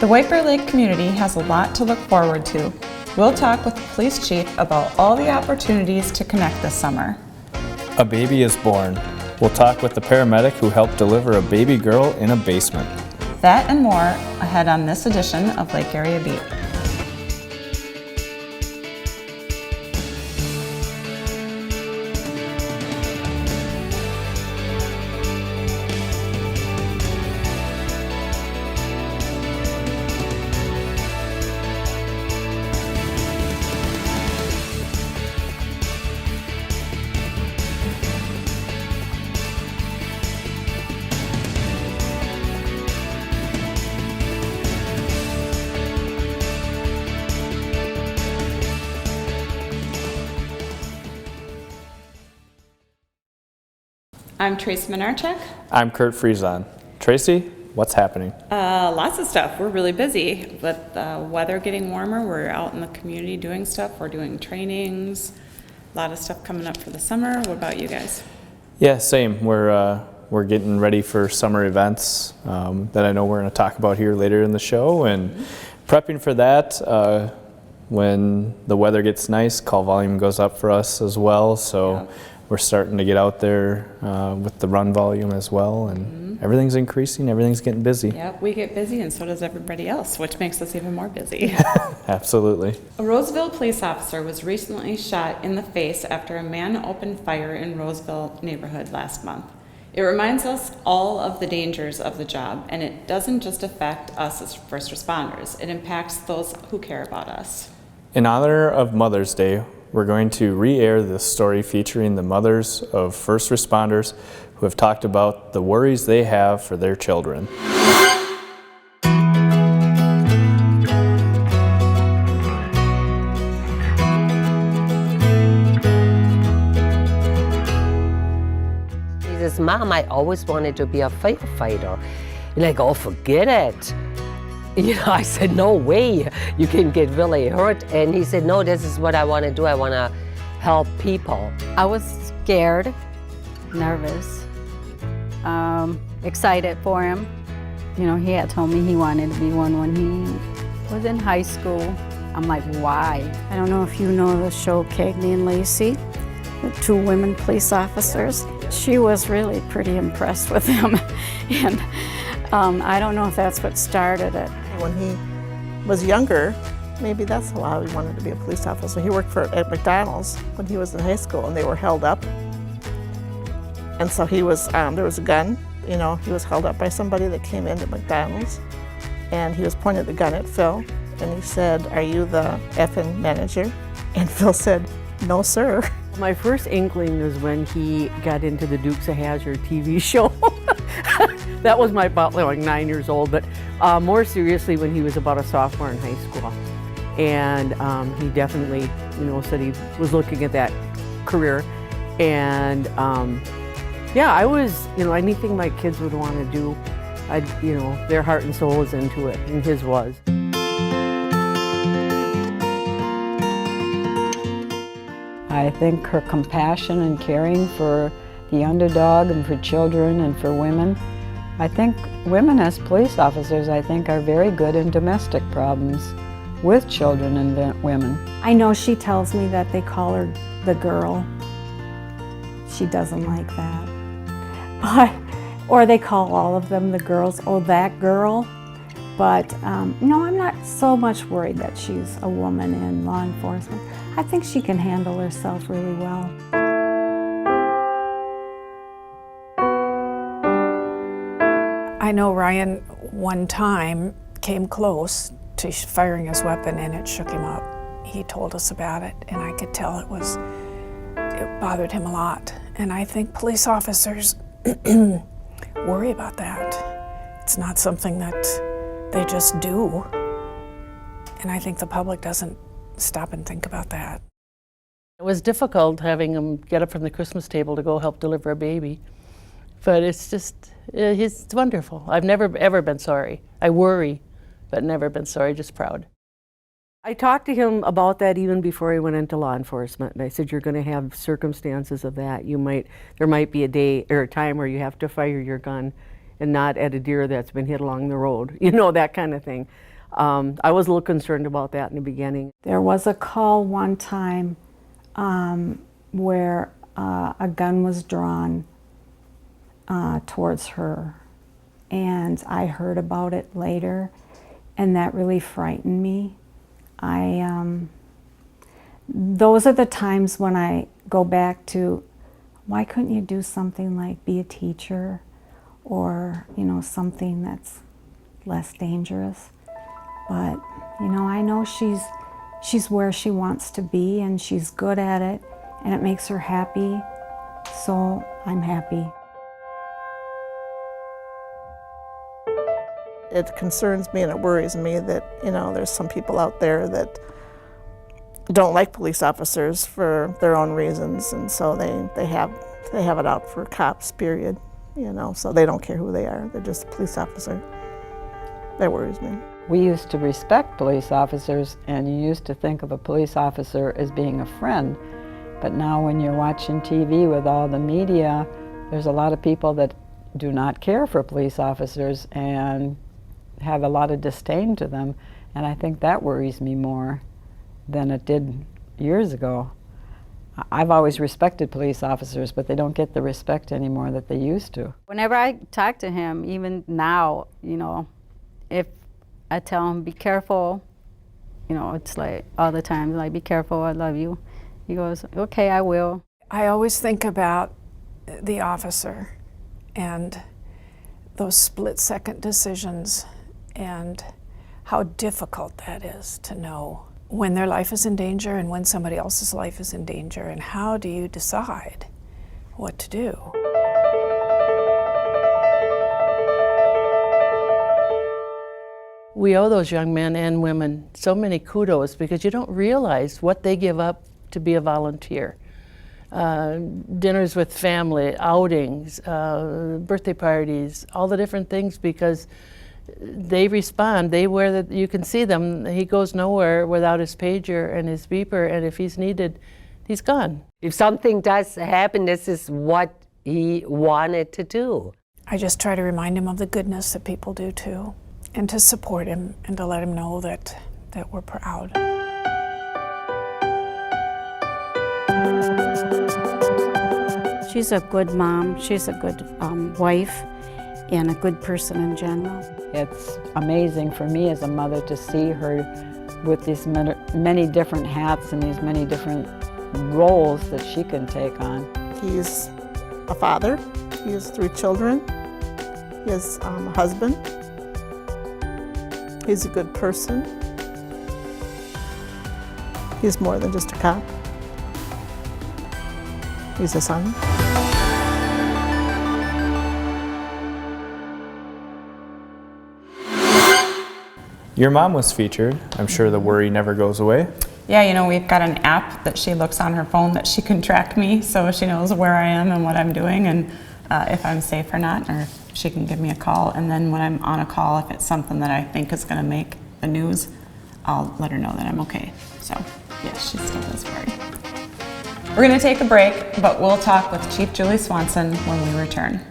The White Bear Lake community has a lot to look forward to. We'll talk with the police chief about all the opportunities to connect this summer. A baby is born. We'll talk with the paramedic who helped deliver a baby girl in a basement. That and more ahead on this edition of Lake Area Beat. I'm Tracy Minarchek. I'm Kurt Friesen. Tracy, what's happening? Lots of stuff. We're really busy with the weather getting warmer. We're out in the community doing stuff. We're doing trainings. A lot of stuff coming up for the summer. What about you guys? Yeah, same. We're getting ready for summer events that I know we're going to talk about here later in the show, and prepping for that. When the weather gets nice, call volume goes up for us as well. So. Yeah. We're starting to get out there with the run volume as well, and everything's increasing, everything's getting busy. Yep, we get busy and so does everybody else, which makes us even more busy. Absolutely. A Roseville police officer was recently shot in the face after a man opened fire in Roseville neighborhood last month. It reminds us all of the dangers of the job, and it doesn't just affect us as first responders, it impacts those who care about us. In honor of Mother's Day, we're going to re-air this story featuring the mothers of first responders who have talked about the worries they have for their children. He says, Mom, I always wanted to be a firefighter. And I go, forget it. You know, I said, no way, you can get really hurt. And he said, no, this is what I want to do. I want to help people. I was scared, nervous, excited for him. You know, he had told me he wanted to be one when he was in high school. I'm like, why? I don't know if you know the show Cagney and Lacey, the two women police officers. She was really pretty impressed with him. And I don't know if that's what started it. When he was younger, maybe that's why he wanted to be a police officer. He worked at McDonald's when he was in high school, and they were held up. And so he was, there was a gun, you know, he was held up by somebody that came into McDonald's, and he was pointing the gun at Phil, and he said, "Are you the effing manager?" And Phil said, "No, sir." My first inkling was when he got into the Dukes of Hazzard TV show. That was my about like 9 years old, but more seriously when he was about a sophomore in high school. And he definitely, you know, said he was looking at that career. And yeah, I was, you know, anything my kids would want to do, you know, their heart and soul was into it, and his was. I think her compassion and caring for the underdog and for children and for women. I think women as police officers, I think, are very good in domestic problems with children and women. I know she tells me that they call her the girl. She doesn't like that. Or they call all of them the girls, oh, that girl. But no, I'm not so much worried that she's a woman in law enforcement. I think she can handle herself really well. I know Ryan one time came close to firing his weapon and it shook him up. He told us about it, and I could tell it bothered him a lot. And I think police officers worry about that. It's not something that they just do. And I think the public doesn't stop and think about that. It was difficult having him get up from the Christmas table to go help deliver a baby. But it's just, it's wonderful. I've never, ever been sorry. I worry, but never been sorry, just proud. I talked to him about that even before he went into law enforcement. And I said, you're going to have circumstances of that. There might be a day or a time where you have to fire your gun and not at a deer that's been hit along the road, you know, that kind of thing. I was a little concerned about that in the beginning. There was a call one time where a gun was drawn towards her, and I heard about it later, and that really frightened me. Those are the times when I go back to, why couldn't you do something like be a teacher, or something that's less dangerous? But I know she's where she wants to be, and she's good at it, and it makes her happy, so I'm happy. It concerns me and it worries me that, there's some people out there that don't like police officers for their own reasons, and so they have it out for cops, period. So they don't care who they are. They're just a police officer. That worries me. We used to respect police officers, and you used to think of a police officer as being a friend. But now when you're watching TV with all the media, there's a lot of people that do not care for police officers and have a lot of disdain to them. And I think that worries me more than it did years ago. I've always respected police officers, but they don't get the respect anymore that they used to. Whenever I talk to him, even now, if I tell him, be careful, it's like all the time, like, be careful, I love you. He goes, okay, I will. I always think about the officer and those split-second decisions and how difficult that is to know when their life is in danger and when somebody else's life is in danger, and how do you decide what to do? We owe those young men and women so many kudos because you don't realize what they give up to be a volunteer. Dinners with family, outings, birthday parties, all the different things, because they respond. You can see them. He goes nowhere without his pager and his beeper, and if he's needed, he's gone. If something does happen, this is what he wanted to do. I just try to remind him of the goodness that people do too, and to support him and to let him know that we're proud. She's a good mom, she's a good wife, and a good person in general. It's amazing for me as a mother to see her with these many different hats and these many different roles that she can take on. He's a father. He has 3 children. He has a husband. He's a good person. He's more than just a cop. He's a son. Your mom was featured. I'm sure the worry never goes away. Yeah, we've got an app that she looks on her phone that she can track me, so she knows where I am and what I'm doing, and if I'm safe or not, or if she can give me a call. And then when I'm on a call, if it's something that I think is going to make the news, I'll let her know that I'm okay. So, yes, she still does worry. We're going to take a break, but we'll talk with Chief Julie Swanson when we return.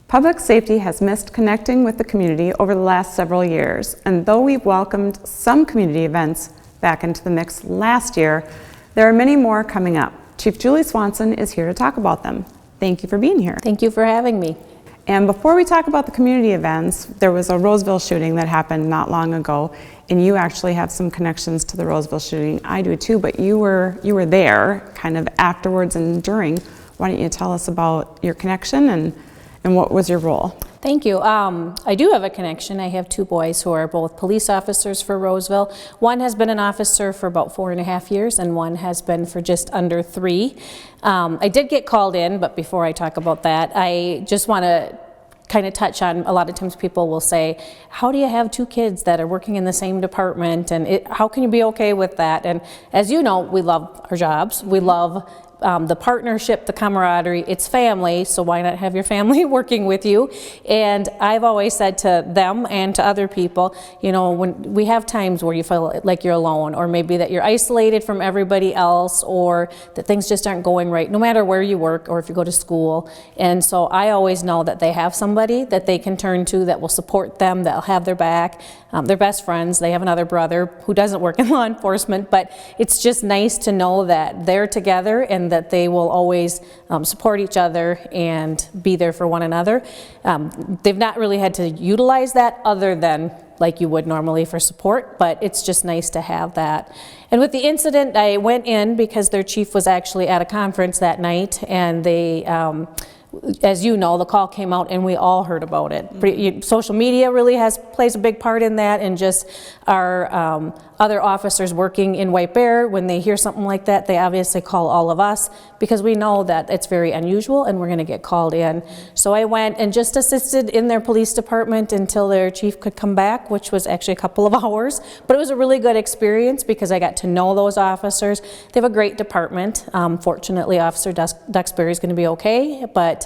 Public safety has missed connecting with the community over the last several years, and though we've welcomed some community events back into the mix last year, there are many more coming up. Chief Julie Swanson is here to talk about them. Thank you for being here. Thank you for having me. And before we talk about the community events, there was a Roseville shooting that happened not long ago, and you actually have some connections to the Roseville shooting. I do too, but you were there kind of afterwards and during. Why don't you tell us about your connection and what was your role? Thank you. I do have a connection. I have 2 boys who are both police officers for Roseville. One has been an officer for about 4.5 years, and one has been for just under 3. I did get called in, but before I talk about that, I just want to kind of touch on, a lot of times people will say, how do you have 2 kids that are working in the same department, and how can you be okay with that? And as you know, we love our jobs. We love the partnership, the camaraderie. It's family, so why not have your family working with you? And I've always said to them and to other people, you know, when we have times where you feel like you're alone, or maybe that you're isolated from everybody else, or that things just aren't going right, no matter where you work or if you go to school. And so I always know that they have somebody that they can turn to that will support them, that'll have their back. They're best friends. They have another brother who doesn't work in law enforcement, but it's just nice to know that they're together and that they will always support each other and be there for one another. They've not really had to utilize that other than like you would normally for support, but it's just nice to have that. And with the incident, I went in because their chief was actually at a conference that night, and they as you know, the call came out and we all heard about it. Social media really plays a big part in that, and just our other officers working in White Bear, when they hear something like that, they obviously call all of us because we know that it's very unusual and we're going to get called in. So I went and just assisted in their police department until their chief could come back, which was actually a couple of hours. But it was a really good experience because I got to know those officers. They have a great department. Fortunately, Officer Duxbury is going to be okay, but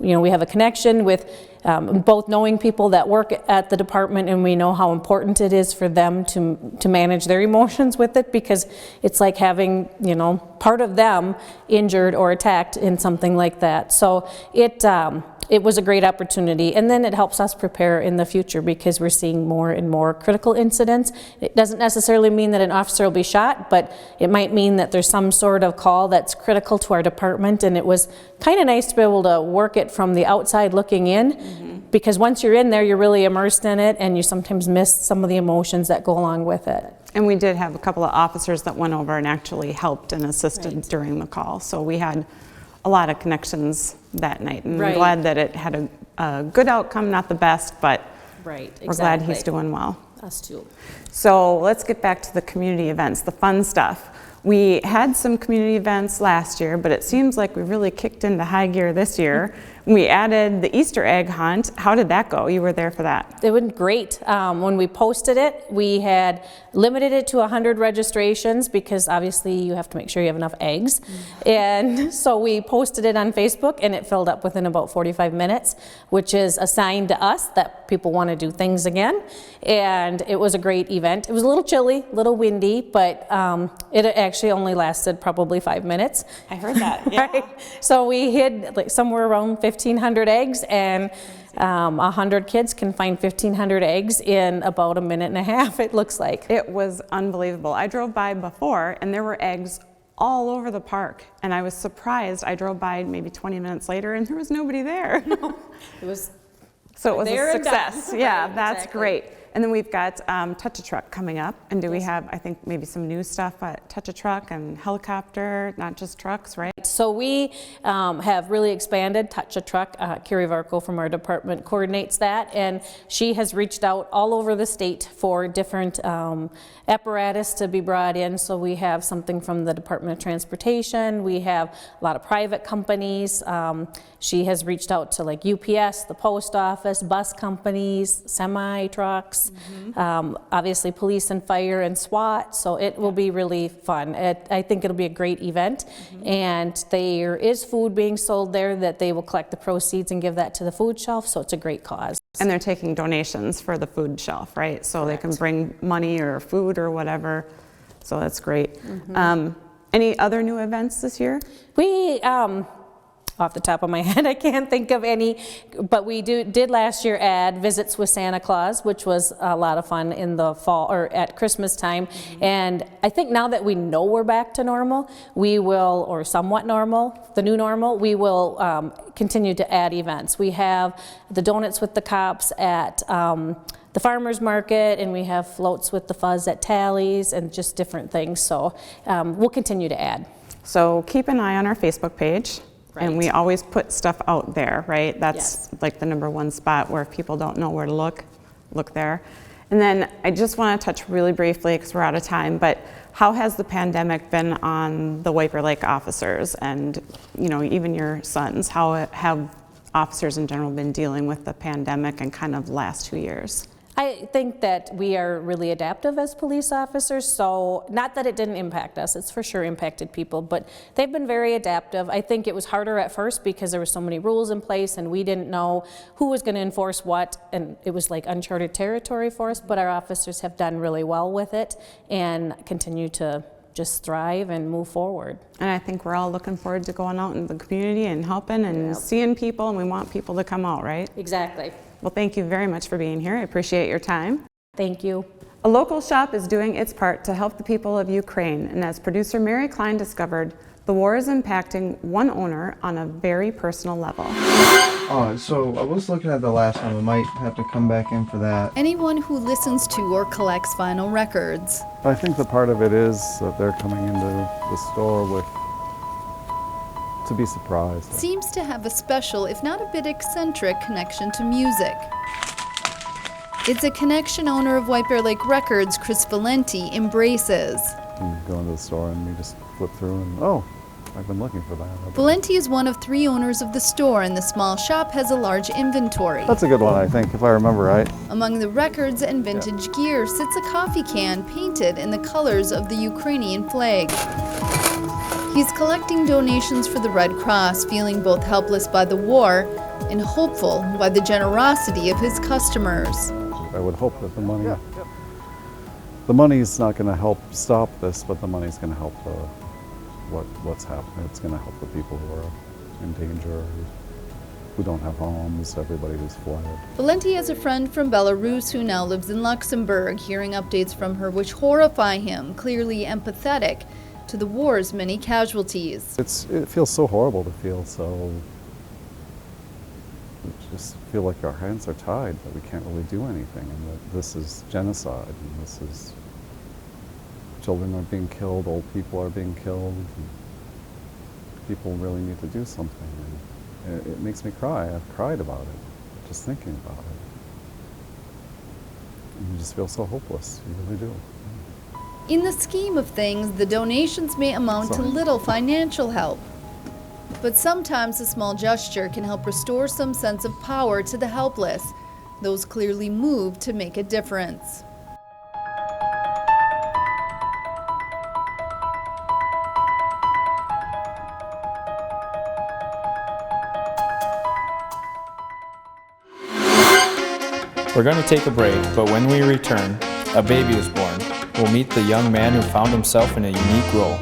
you know, we have a connection with both knowing people that work at the department, and we know how important it is for them to manage their emotions with it, because it's like having, you know, part of them injured or attacked in something like that. So it was a great opportunity, and then it helps us prepare in the future because we're seeing more and more critical incidents. It doesn't necessarily mean that an officer will be shot, but it might mean that there's some sort of call that's critical to our department, and it was kind of nice to be able to work it from the outside looking in, because once you're in there, you're really immersed in it, and you sometimes miss some of the emotions that go along with it. And we did have a couple of officers that went over and actually helped and assisted during the call. So we had a lot of connections that night, and I'm glad that it had a good outcome, not the best, but we're glad he's doing well. Us too. So let's get back to the community events, the fun stuff. We had some community events last year, but it seems like we really kicked into high gear this year. We added the Easter egg hunt. How did that go? You were there for that. It went great. When we posted it, we had limited it to 100 registrations because obviously you have to make sure you have enough eggs. And so we posted it on Facebook, and it filled up within about 45 minutes, which is a sign to us that people want to do things again. And it was a great event. It was a little chilly, a little windy, but it actually only lasted probably 5 minutes. I heard that. Yeah. Right? So we hid like somewhere around 1,500 eggs, and 100 kids can find 1,500 eggs in about a minute and a half, it looks like. It was unbelievable. I drove by before, and there were eggs all over the park, and I was surprised. I drove by maybe 20 minutes later, and there was nobody there. It was so it was a success. Yeah, right, that's exactly. great. And then we've got Touch a Truck coming up. And do we have, I think, maybe some new stuff at Touch a Truck and helicopter, not just trucks, right? So we have really expanded Touch a Truck. Carrie Varco from our department coordinates that, and she has reached out all over the state for different apparatus to be brought in. So we have something from the Department of Transportation. We have a lot of private companies. She has reached out to like UPS, the post office, bus companies, semi trucks. Obviously police and fire and SWAT, so it will be really fun. I think it'll be a great event, and there is food being sold there that they will collect the proceeds and give that to the food shelf, so it's a great cause. And they're taking donations for the food shelf, right? So they can bring money or food or whatever, so that's great. Any other new events this year? We off the top of my head, I can't think of any, but we did last year add Visits with Santa Claus, which was a lot of fun in the fall or at Christmas time. And I think now that we know we're back to normal, we will, or somewhat normal, the new normal, we will continue to add events. We have the Donuts with the Cops at the farmers market, and we have floats with the fuzz at Tallies, and just different things. So we'll continue to add. So keep an eye on our Facebook page. And we always put stuff out there, right? That's like the #1 spot where if people don't know where to look there. And then I just want to touch really briefly, because we're out of time, but how has the pandemic been on the White Bear Lake officers and, you know, even your sons? How have officers in general been dealing with the pandemic and kind of the last 2 years? I think that we are really adaptive as police officers, so not that it didn't impact us, it's for sure impacted people, but they've been very adaptive. I think it was harder at first because there were so many rules in place and we didn't know who was going to enforce what, and it was like uncharted territory for us, but our officers have done really well with it and continue to just thrive and move forward. And I think we're all looking forward to going out in the community and helping and seeing people, and we want people to come out, right? Exactly. Well, thank you very much for being here. I appreciate your time. Thank you. A local shop is doing its part to help the people of Ukraine, and as producer Mary Klein discovered, the war is impacting one owner on a very personal level. So I was looking at the last one. We might have to come back in for that. Anyone who listens to or collects vinyl records. I think the part of it is that they're coming into the store to be surprised. Seems to have a special, if not a bit eccentric, connection to music. It's a connection owner of White Bear Lake Records, Chris Valenti, embraces. You go into the store and you just flip through and, oh, I've been looking for that. Valenti is one of 3 owners of the store, and the small shop has a large inventory. That's a good one, I think, if I remember right. Among the records and vintage gear sits a coffee can painted in the colors of the Ukrainian flag. He's collecting donations for the Red Cross, feeling both helpless by the war and hopeful by the generosity of his customers. I would hope that the money's not going to help stop this, but the money's going to help what's happening. It's going to help the people who are in danger, who don't have homes, everybody who's fled. Valenti has a friend from Belarus who now lives in Luxembourg, hearing updates from her which horrify him, clearly empathetic to the war's many casualties. It feels so horrible to feel so, just feel like our hands are tied, that we can't really do anything, and that this is genocide, and this is, children are being killed, old people are being killed, and people really need to do something. And it makes me cry. I've cried about it, just thinking about it. And you just feel so hopeless, you really do. In the scheme of things, the donations may amount to little financial help. But sometimes a small gesture can help restore some sense of power to the helpless, those clearly moved to make a difference. We're going to take a break, but when we return, a baby is born. We'll meet the young man who found himself in a unique role.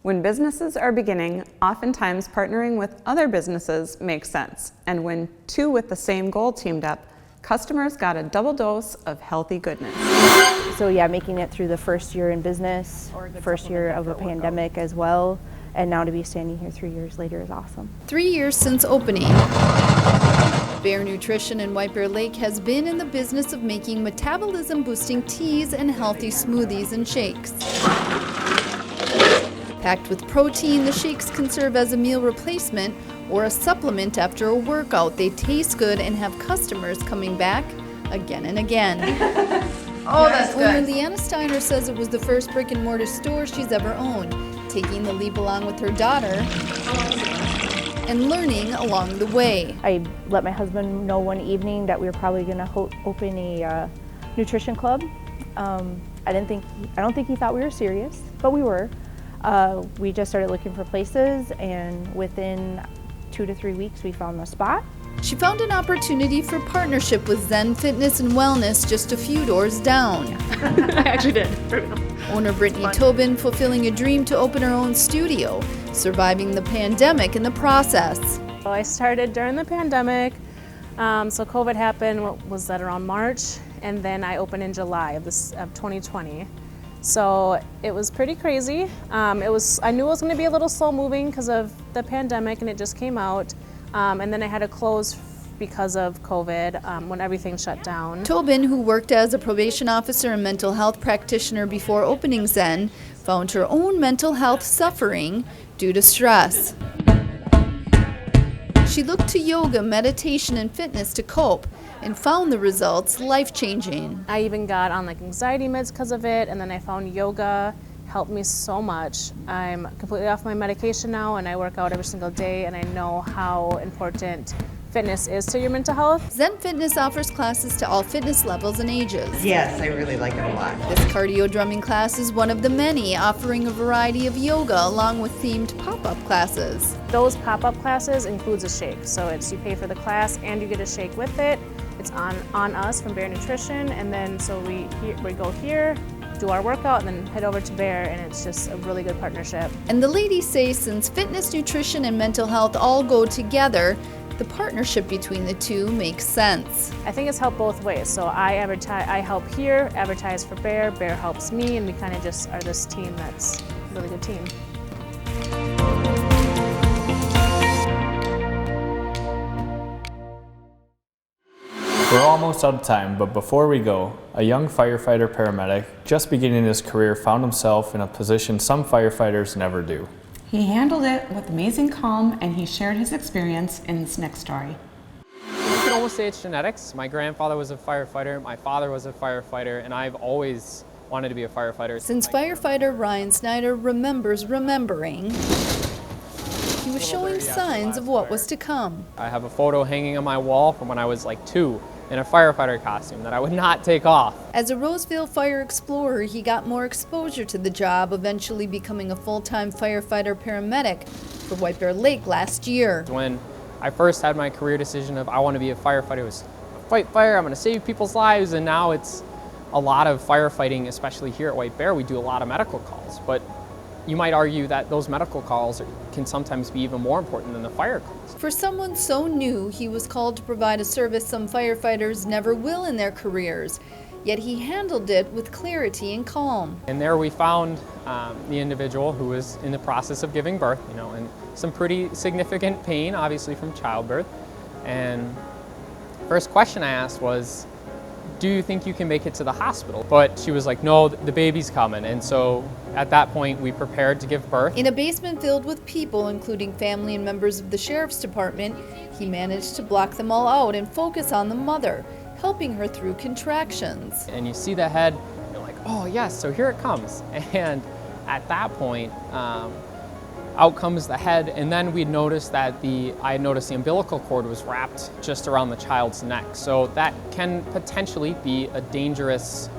When businesses are beginning, oftentimes partnering with other businesses makes sense. And when 2 with the same goal teamed up, customers got a double dose of healthy goodness. So yeah, making it through the first year in business, first year of a pandemic as well, and now to be standing here 3 years later is awesome. 3 years since opening, Bear Nutrition in White Bear Lake has been in the business of making metabolism-boosting teas and healthy smoothies and shakes. Packed with protein, the shakes can serve as a meal replacement or a supplement after a workout. They taste good and have customers coming back again and again. Oh, that's good. Owner Leanna Steiner says it was the first brick-and-mortar store she's ever owned, taking the leap along with her daughter and learning along the way. I let my husband know one evening that we were probably going to open a nutrition club. I don't think he thought we were serious, but we were. We just started looking for places, and within 2 to 3 weeks we found the spot. She found an opportunity for partnership with Zen Fitness and Wellness just a few doors down. I actually did. Owner Brittany Tobin fulfilling a dream to open her own studio, surviving the pandemic in the process. Well, I started during the pandemic, so COVID happened, what was that, around March? And then I opened in July of 2020. So it was pretty crazy. I knew it was going to be a little slow moving because of the pandemic, and it just came out. And then I had to close because of COVID when everything shut down. Tobin, who worked as a probation officer and mental health practitioner before opening Zen, found her own mental health suffering due to stress. She looked to yoga, meditation, and fitness to cope, and found the results life-changing. I even got on like anxiety meds because of it, and then I found yoga helped me so much. I'm completely off my medication now, and I work out every single day, and I know how important fitness is to your mental health. Zen Fitness offers classes to all fitness levels and ages. Yes, I really like it a lot. This cardio drumming class is one of the many, offering a variety of yoga along with themed pop-up classes. Those pop-up classes includes a shake, so you pay for the class and you get a shake with it. It's on us from Bear Nutrition, and then so we go here, do our workout, and then head over to Bear, and it's just a really good partnership. And the ladies say since fitness, nutrition, and mental health all go together, the partnership between the two makes sense. I think it's helped both ways. So I help here, advertise for Bear, Bear helps me, and we kind of just are this team that's a really good team. We're almost out of time, but before we go, a young firefighter paramedic just beginning his career found himself in a position some firefighters never do. He handled it with amazing calm, and he shared his experience in this next story. You could almost say it's genetics. My grandfather was a firefighter, my father was a firefighter, and I've always wanted to be a firefighter. Since firefighter Ryan Snyder remembers remembering, he was showing signs of what was to come. I have a photo hanging on my wall from when I was like 2 in a firefighter costume that I would not take off. As a Roseville fire explorer, he got more exposure to the job, eventually becoming a full-time firefighter paramedic for White Bear Lake last year. When I first had my career decision of I want to be a firefighter, it was fight fire, I'm going to save people's lives, and now it's a lot of firefighting, especially here at White Bear. We do a lot of medical calls, but you might argue that those medical calls can sometimes be even more important than the fire calls. For someone so new, he was called to provide a service some firefighters never will in their careers, yet he handled it with clarity and calm. And there we found the individual who was in the process of giving birth, and some pretty significant pain, obviously from childbirth. And first question I asked was, do you think you can make it to the hospital? But she was like, no, the baby's coming. And so at that point, we prepared to give birth. In a basement filled with people, including family and members of the sheriff's department, he managed to block them all out and focus on the mother, helping her through contractions. And you see the head, you're like, oh yes, so here it comes. And at that point, out comes the head, and then we noticed that I had noticed the umbilical cord was wrapped just around the child's neck. So that can potentially be a dangerous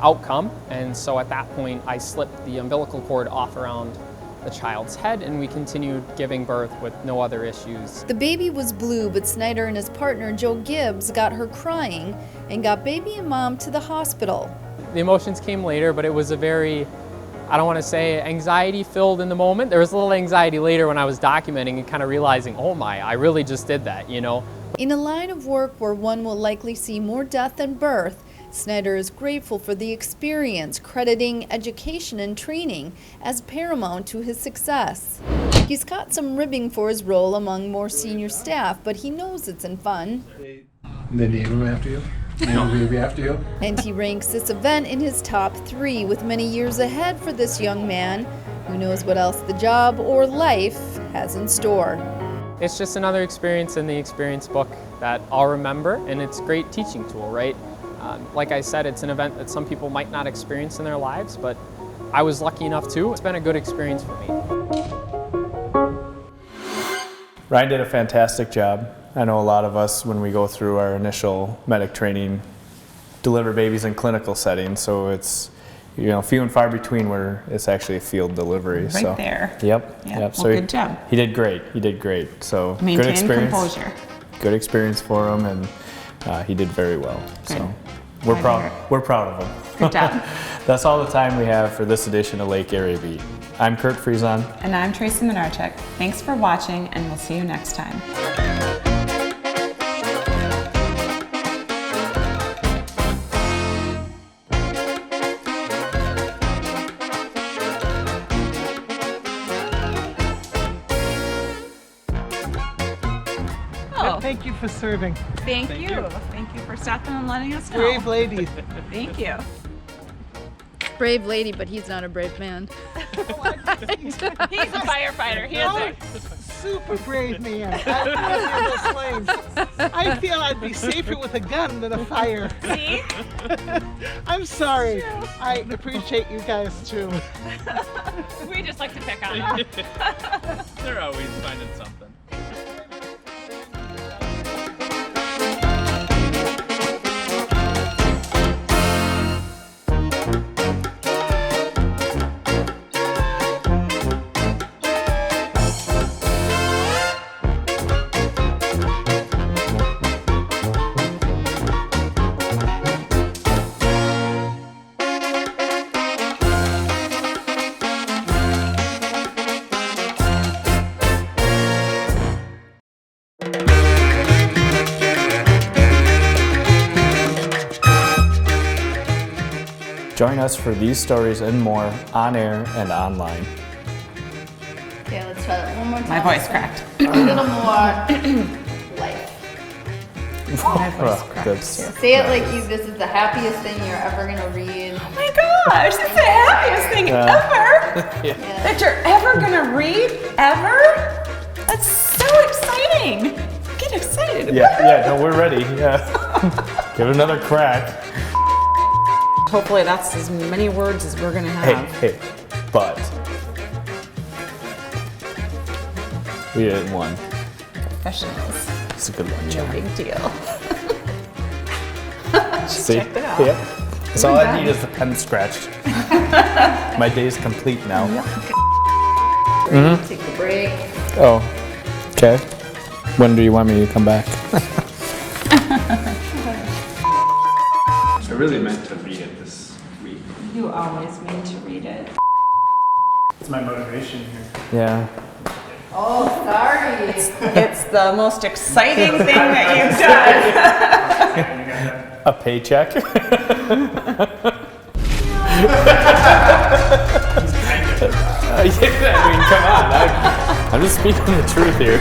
outcome. And so at that point, I slipped the umbilical cord off around the child's head, and we continued giving birth with no other issues. The baby was blue, but Snyder and his partner, Joe Gibbs, got her crying and got baby and mom to the hospital. The emotions came later, but it was a very, I don't want to say anxiety filled in the moment. There was a little anxiety later when I was documenting and kind of realizing, oh my, I really just did that, In a line of work where one will likely see more death than birth, Snyder is grateful for the experience, crediting education and training as paramount to his success. He's got some ribbing for his role among more senior staff, but he knows it's in fun. They name him after you? Name the baby after you? And he ranks this event in his top 3, with many years ahead for this young man who knows what else the job or life has in store. It's just another experience in the experience book that I'll remember, and it's a great teaching tool, right? Like I said, it's an event that some people might not experience in their lives, but I was lucky enough to. It's been a good experience for me. Ryan did a fantastic job. I know a lot of us, when we go through our initial medic training, deliver babies in clinical settings, so it's few and far between where it's actually a field delivery. Right there. Yep. So good job. He did great. So Maintain good experience. Composure. Good experience for him, and he did very well. Good. So We're Glad to hear proud. We're proud of them. Good job. That's all the time we have for this edition of Lake Area Beat. I'm Kurt Friesen. And I'm Tracy Minarchuk. Thanks for watching, and we'll see you next time. Thank you for serving. Thank you. Thank you for stopping and letting us know. Brave lady. Thank you. Brave lady, but he's not a brave man. He's a firefighter. He is Super brave man. I feel I'd be safer with a gun than a fire. See? I'm sorry. I appreciate you guys too. We just like to pick on them. They're always finding something. Join us for these stories and more on air and online. Okay, let's try that one more time. My voice cracked. A little more life. My voice cracked too. Say it like this is the happiest thing you're ever gonna read. Oh my gosh, it's the happiest thing ever that you're ever gonna read, ever? That's so exciting. Get excited. Yeah, no, we're ready. Yeah. Give it another crack. Hopefully that's as many words as we're gonna have. Hey, but we did it in one. Professionals. It's a good one, No John. big deal. See? Checked it out. Yeah. That's all I need is the pen scratched. My day's complete now. Take a break. Oh, okay. When do you want me to come back? I really meant to read it this week. You always mean to read it. It's my motivation here. Yeah. Oh, sorry. It's the most exciting thing that you've done. A paycheck? Yeah, I mean, come on. I'm just speaking the truth here.